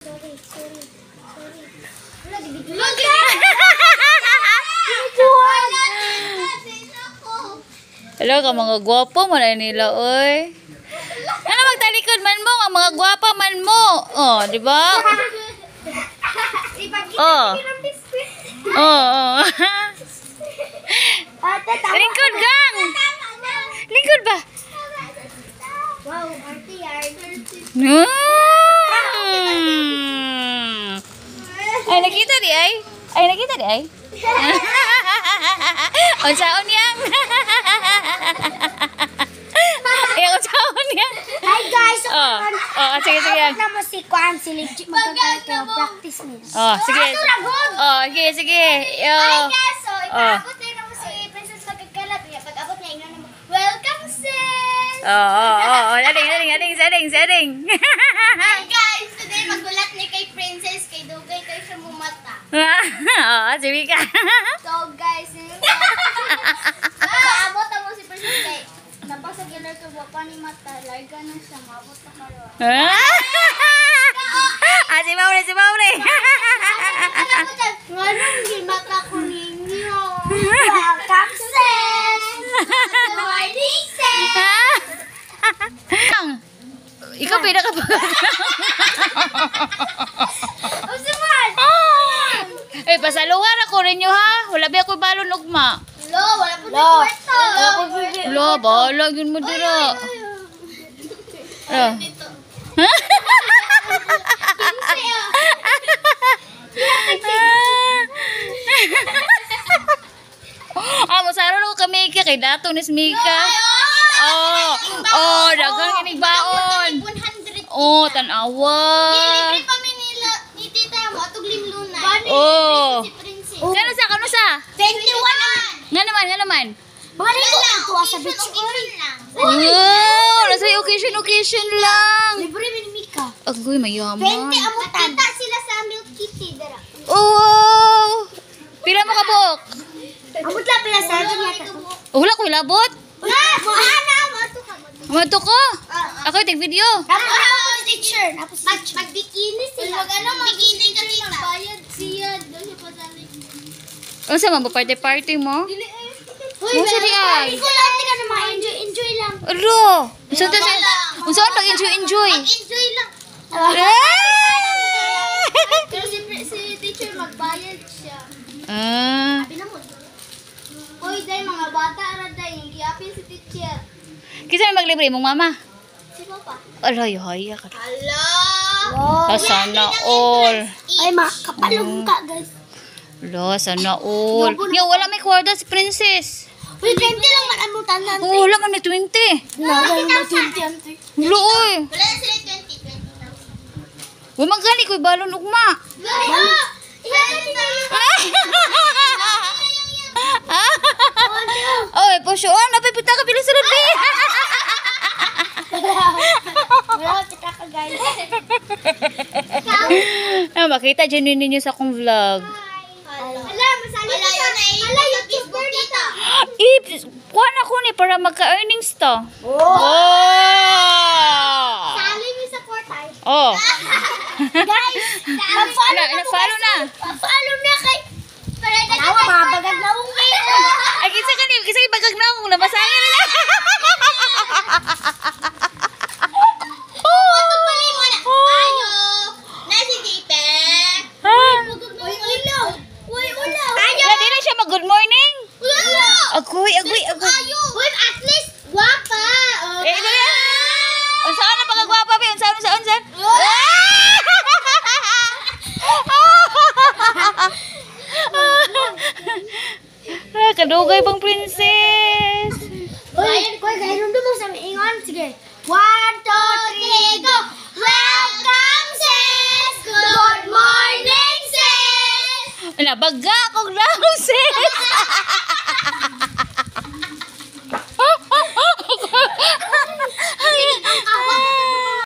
Sorry. Hello ka mga gwapo mo na nila oy. Ano magtalikod man mo ang mga gwapa man mo. Oh, di ba? Oh. Oh. Lingkod gang. Lingkod ba? Wow, arty. Ay nakita di ay. Ay nakita di ay. Unsaon yang? Unsaon yang? Hi guys! Sige. Na mo si Kwan, si legit magkakaroon practice niya. Sige. Sige. Hi guys! So, ipabot na mo si Princess Magkakalat. Pag-abot niya, ino naman. Welcome sis! Sading. Hi guys! Today magulat ni kay Princess, kay Dugay, kay siya mumata. Sige ka. So guys, paabot na mo si Princess kay napasag yun ito, wapa ni mata, larga na siya, maabot na karoon. Si Maure. Anong gimata ko ninyo? Welcome sis! Good morning sis! Ikaw pinaka pa. Pasaluhan ako rin nyo ha. Wala ba ako balon ugma? Wala po na kwarto. Wala, bahala yun mo dira. Masaro na ko kami kay dato ni Mika. Dagang inigbaon. Tanawa. Libre pa nila ni tita mo atog limlunan. Si Princess. Kano sa? 21 Nga naman. Bali ko lang tuwa sa beach lang. Nasa occasion lang. Libre ni Mika. Agoy, mayaman. 20 amutan. Kita sila sa Milk Kitty dara. Pila mo kabok? Amot lang pila sa akin yata. Wala ko hilabot. Mo Mato ko. Ako tig video. Tapos teacher, mag-bikini sila. Mag-bikini kasi magbayad siya. Doon siya pasali. Ano sa mga party mo? Uy, di ay. Ikaw lang, tika na ma-enjoy lang. Alo. Unsa mag-enjoy? Mag-enjoy lang. Pero si teacher magbayad siya. Sabi na mo. Uy, day, mga bata, araday, yung giapin si teacher. Kisa may maglibre mong mama? Si Papa. Alay, haya ka. Hala! Sana all. Ay, kapalong ka, guys. Sana all. Nga, wala may kwarta si Princess. Uy, 20 lang man ang mutanan. Wala man may 20. Wala yung 20, ante. Wala, oy. Wala na sila 20 lang. Huwag magani ko, balon ugma. Oy, pusyoan. Napipita ka, bilis sunod, be. Wala, kita ka, guys. Makita dyan ninyo sa akong vlog. Hala, masali ka sa YouTuber dito. Kuha na ko ni para magka-earnings to. Sali mo sa portal. Guys, Nag-follow na. Follow na kay... Nawa, mga bagag na mong kayo. Ay, kisa bagag na akong nabasahin na. Ayo, nasi tipe. Uy, ulaw. Hindi na siya mag-good morning. Ulaw. Agoy. Uy, at least, guwapa. Ito yan. Unsaan na pagkagwapa, be? Unsaan? Kadugay pang princess. Uy, gaya nung mo sa ingon. Sige. 1, 2, 3, go! Welcome, sis! Good morning, sis! Baga kong lang, sis.